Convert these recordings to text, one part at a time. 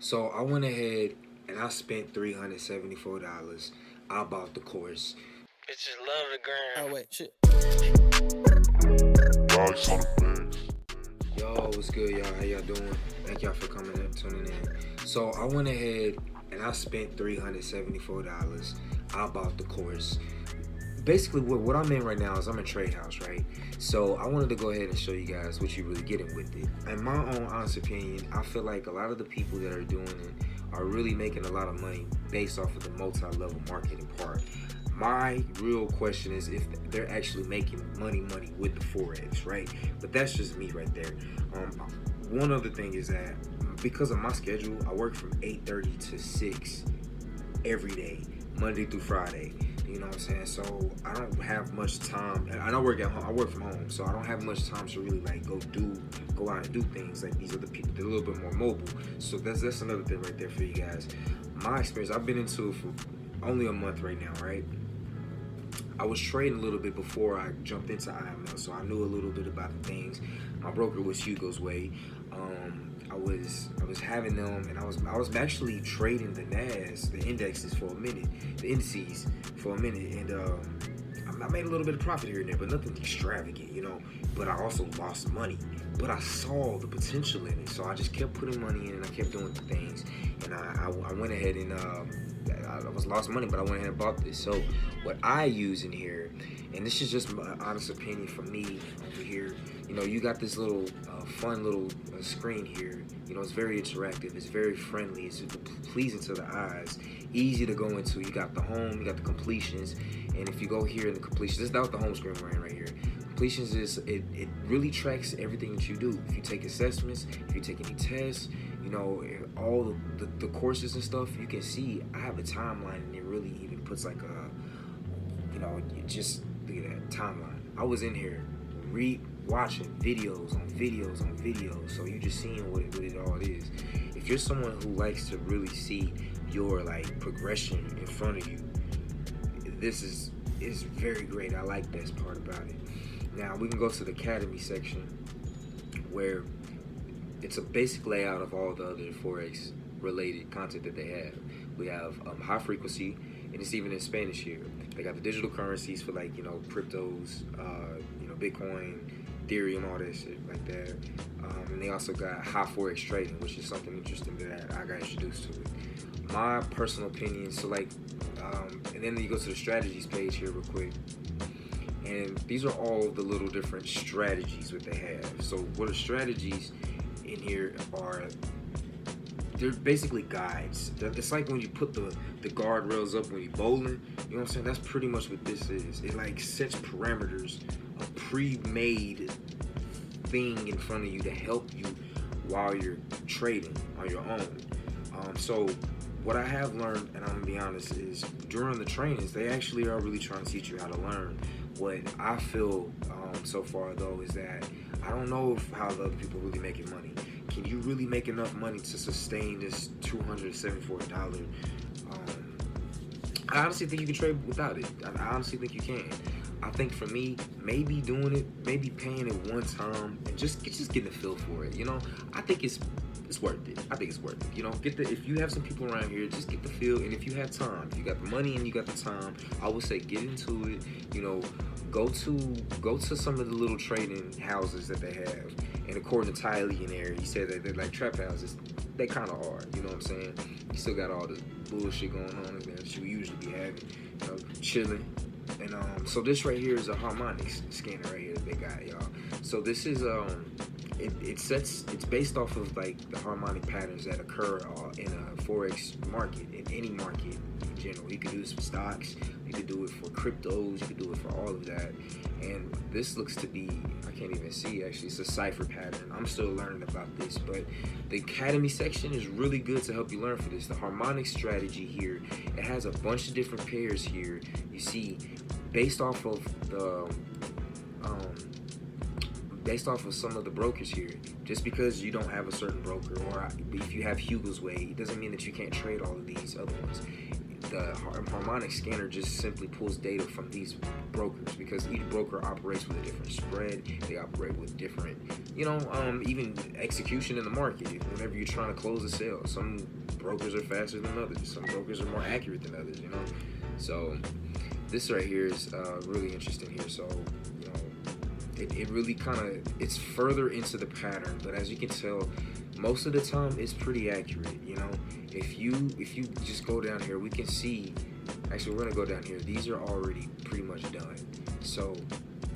So I went ahead and I spent $374. I bought the course. Bitches love the gram. Oh wait, shit. Rocks on the bass. Yo, what's good, y'all? How y'all doing? Thank y'all for coming and tuning in. So I went ahead and I spent $374. I bought the course. Basically, what I'm in right now is I'm in Trade House, right? So I wanted to go ahead and show you guys what you're really getting with it. In my own honest opinion, I feel like a lot of the people that are doing it are really making a lot of money based off of the multi-level marketing part. My real question is if they're actually making money with the Forex, right? But that's just me right there. One other thing is that because of my schedule, I work from 8:30 to 6 every day, Monday through Friday. You know what I'm saying? So I don't have much time. And I don't work at home. I work from home, so I don't have much time to really like go out and do things like these other people. They're a little bit more mobile. So that's another thing right there for you guys. My experience, I've been into it for only a month right now, right? I was trading a little bit before I jumped into IML, so I knew a little bit about the things. My broker was Hugo's Way. I was having them, and I was actually trading the the indexes for a minute, the indices for a minute, and I made a little bit of profit here and there, but nothing extravagant, you know. But I also lost money. But I saw the potential in it, so I just kept putting money in, and I kept doing the things, and I went ahead and I was lost money, but I went ahead and bought this. So what I use in here, and this is just my honest opinion from me over here, you know, you got this little fun little screen here. You know, it's very interactive, it's very friendly, it's pleasing to the eyes, easy to go into. You got the home, you got the completions, and if you go here in the completions, this is not the home screen we're in right here. Completions is it really tracks everything that you do. If you take assessments, if you take any tests, you know, all the courses and stuff, you can see I have a timeline, and it really even puts like a, you know, just look at that timeline. I was in here watching videos on videos on videos, so you're just seeing what it all is. If you're someone who likes to really see your like progression in front of you, this is very great. I like this part about it. Now we can go to the Academy section, where it's a basic layout of all the other Forex related content that they have. We have high frequency, and it's even in Spanish here. They got the digital currencies for like, you know, cryptos, you know, Bitcoin, Ethereum, all that shit like that. And they also got high Forex trading, which is something interesting that I got introduced to it. My personal opinion, so like, and then you go to the strategies page here real quick. And these are all the little different strategies that they have. So what the strategies in here are, they're basically guides. It's like when you put the guardrails up when you're bowling, you know what I'm saying? That's pretty much what this is. It like sets parameters, a pre-made thing in front of you to help you while you're trading on your own. So what I have learned, and I'm gonna be honest, is during the trainings, they actually are really trying to teach you how to learn. What I feel so far though is that I don't know how the other people really making money. Can you really make enough money to sustain this $274? I honestly think you can trade without it. I honestly think you can. I think for me, maybe doing it, maybe paying it one time and just getting a feel for it. You know, I think it's worth it. I think it's worth it. You know, if you have some people around here, just get the feel. And if you have time, if you got the money and you got the time, I would say get into it. You know, go to some of the little trading houses that they have. And according to Ty Lee in there, he said that they're like trap houses. They kind of are. You know what I'm saying? You still got all the bullshit going on in there that you usually be having. You know, chilling. And so this right here is a harmonics scanner right here that they got, y'all. So this is it's based off of like the harmonic patterns that occur in a Forex market, in any market in general. You can do this for stocks, you can do it for cryptos, you can do it for all of that. And this looks to be, I can't even see actually, it's a cipher pattern. I'm still learning about this, but the Academy section is really good to help you learn for this. The harmonic strategy here, it has a bunch of different pairs here. You see, based off of some of the brokers here. Just because you don't have a certain broker, or if you have Hugo's Way, it doesn't mean that you can't trade all of these other ones. the harmonic scanner just simply pulls data from these brokers, because each broker operates with a different spread. They operate with different, even execution in the market. Whenever you're trying to close a sale, some brokers are faster than others. Some brokers are more accurate than others. So this right here is really interesting here. So it really it's further into the pattern, but as you can tell, most of the time it's pretty accurate. If you just go down here, we can see, actually we're gonna go down here, these are already pretty much done. So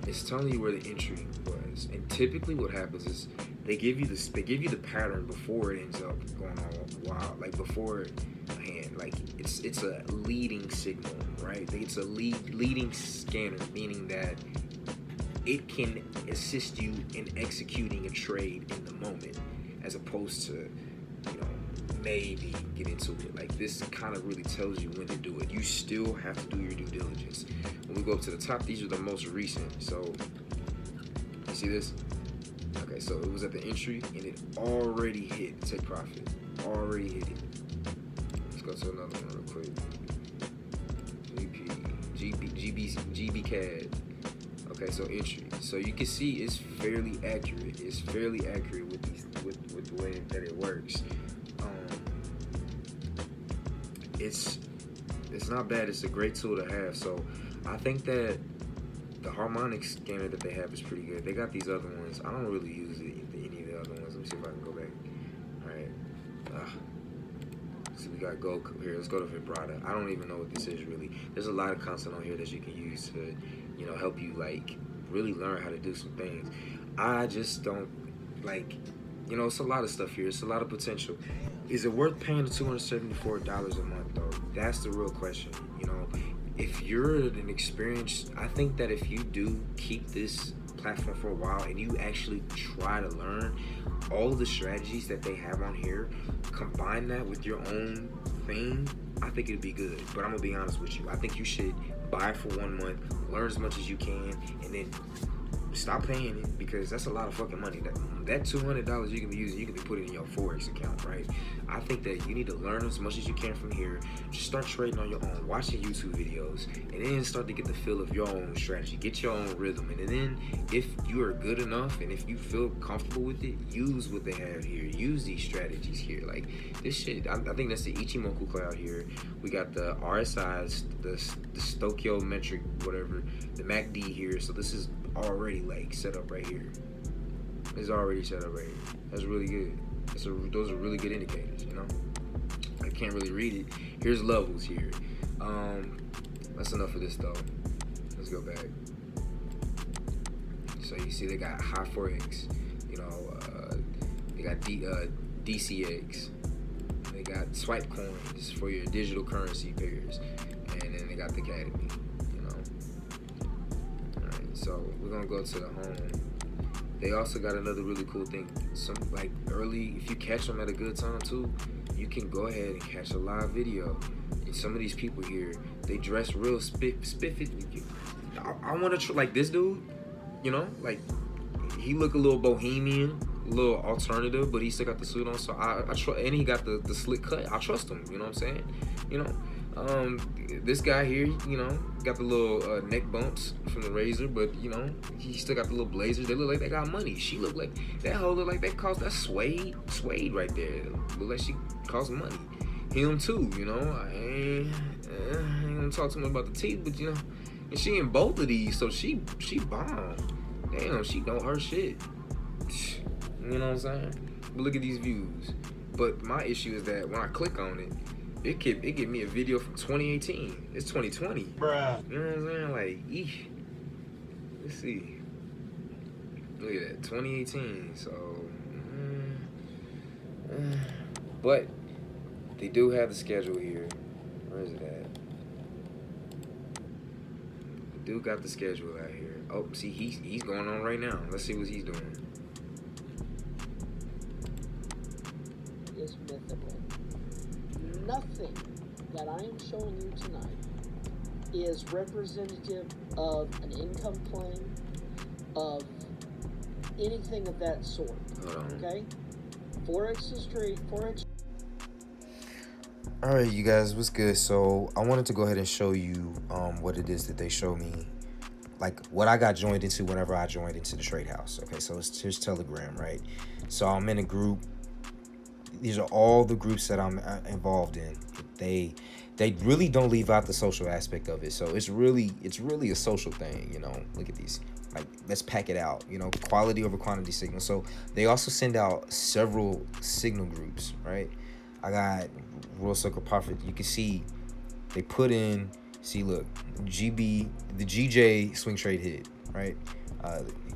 it's telling you where the entry was, and typically what happens is they give you the pattern before it ends up going all wild, like before a hand, like it's a leading signal, right? It's a leading scanner, meaning that it can assist you in executing a trade in the moment, as opposed to, maybe get into it. Like, this kind of really tells you when to do it. You still have to do your due diligence. When we go up to the top, these are the most recent. So, you see this? Okay, so it was at the entry, and it already hit take profit. Already hit it. Let's go to another one real quick. GB CAD. Okay, so entry. So you can see it's fairly accurate. It's fairly accurate with the way that it works. It's not bad. It's a great tool to have. So I think that the harmonic scanner that they have is pretty good. They got these other ones. I don't really use any of the other ones. Let me see if I can go back. All right. So we got gold here. Let's go to vibrata. I don't even know what this is really. There's a lot of content on here that you can use to, help you really learn how to do some things. I just don't it's a lot of stuff here. It's a lot of potential. Is it worth paying the $274 a month though? That's the real question. If you're an experienced, I think that if you do keep this platform for a while and you actually try to learn all of the strategies that they have on here, combine that with your own thing, I think it'd be good. But I'm gonna be honest with you. I think you should buy it for 1 month, learn as much as you can, and then stop paying it, because that's a lot of fucking money. That $200 you can be using, you can be putting in your Forex account, right? I think that you need to learn as much as you can from here. Just start trading on your own, watching YouTube videos, and then start to get the feel of your own strategy, get your own rhythm. And then if you are good enough and if you feel comfortable with it, use what they have here. Use these strategies here. Like this shit, I think that's the Ichimoku cloud here. We got the RSIs, the stoichiometric, whatever, the MACD here. So this is already set up right here. It's already set up right here. That's really good. Those are really good indicators, I can't really read it. Here's levels here. That's enough of this though. Let's go back. So you see they got high Forex, they got DCX, they got swipe coins for your digital currency pairs, and then they got the Academy. So we're gonna go to the home. They also got another really cool thing. Some early, if you catch them at a good time too, you can go ahead and catch a live video. And some of these people here, they dress real spiffy. I want to this dude. He look a little bohemian, a little alternative, but he still got the suit on. So I trust, and he got the slick cut. I trust him. You know what I'm saying? This guy here, got the little neck bumps from the razor, but he still got the little blazers. They look like they got money. She look like that hoe look like that suede right there. Look like she costs money. Him too, I ain't gonna talk too much about the teeth, but and she in both of these, so she bomb. Damn, she know her shit. You know what I'm saying? But look at these views. But my issue is that when I click on it, it give me a video from 2018. It's 2020. Bruh. You know what I'm saying? Eesh. Let's see. Look at that, 2018. So, but they do have the schedule here. Where is it at? They do got the schedule out here. Oh, see, he's going on right now. Let's see what he's doing. Is mythical. Nothing that I am showing you tonight is representative of an income plan, of anything of that sort. Okay? Forex is straight. Forex. All right, you guys, what's good? So I wanted to go ahead and show you what it is that they show me, like what I got joined into whenever I joined into the trade house. Okay, so it's here's Telegram, right? So I'm in a group. These are all the groups that I'm involved in. They really don't leave out the social aspect of it. So it's really a social thing, you know. Look at these. Like, let's pack it out, you know, quality over quantity signal. So they also send out several signal groups, right? I got Royal Circle Profit. You can see they put in, see, look, GB, the GJ swing trade hit, right?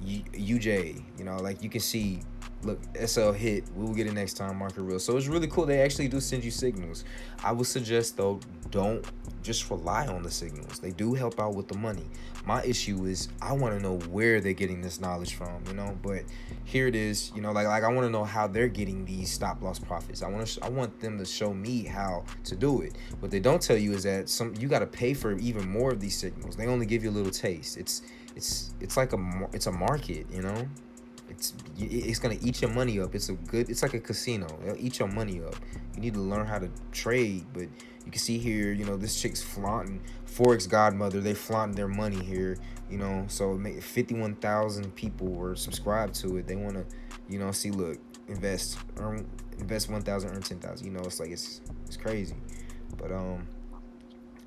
UJ, you know, like you can see, look, SL hit, we will get it next time, market real. So it's really cool. They actually do send you signals. I would suggest, though, don't just rely on the signals. They do help out with the money. My issue is I want to know where they're getting this knowledge from, you know. But here it is, you know, like I want to know how they're getting these stop loss profits. I want them to show me how to do it. What they don't tell you is that you got to pay for even more of these signals. They only give you a little taste. It's like it's a market, you know. It's gonna eat your money up. It's like a casino. They'll eat your money up. You need to learn how to trade. But you can see here, you know, this chick's flaunting Forex Godmother. They flaunting their money here, you know. So 51,000 people were subscribed to it. They want to, you know, see, look, invest 1,000, earn 10,000. You know, it's like it's crazy. But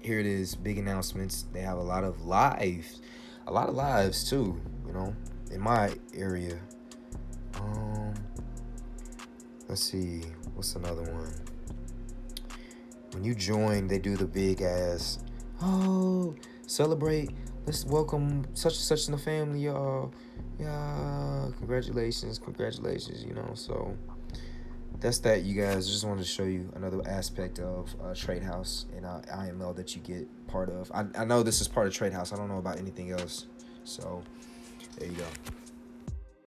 here it is, big announcements. They have a lot of lives too, you know, in my area. Let's see, what's another one? When you join, they do the big ass, oh, celebrate, let's welcome such and such in the family, y'all. Yeah, congratulations, you know. So that's that, you guys. Just wanted to show you another aspect of Trade House and IML that you get part of. I know this is part of Trade House. I don't know about anything else. So there you go.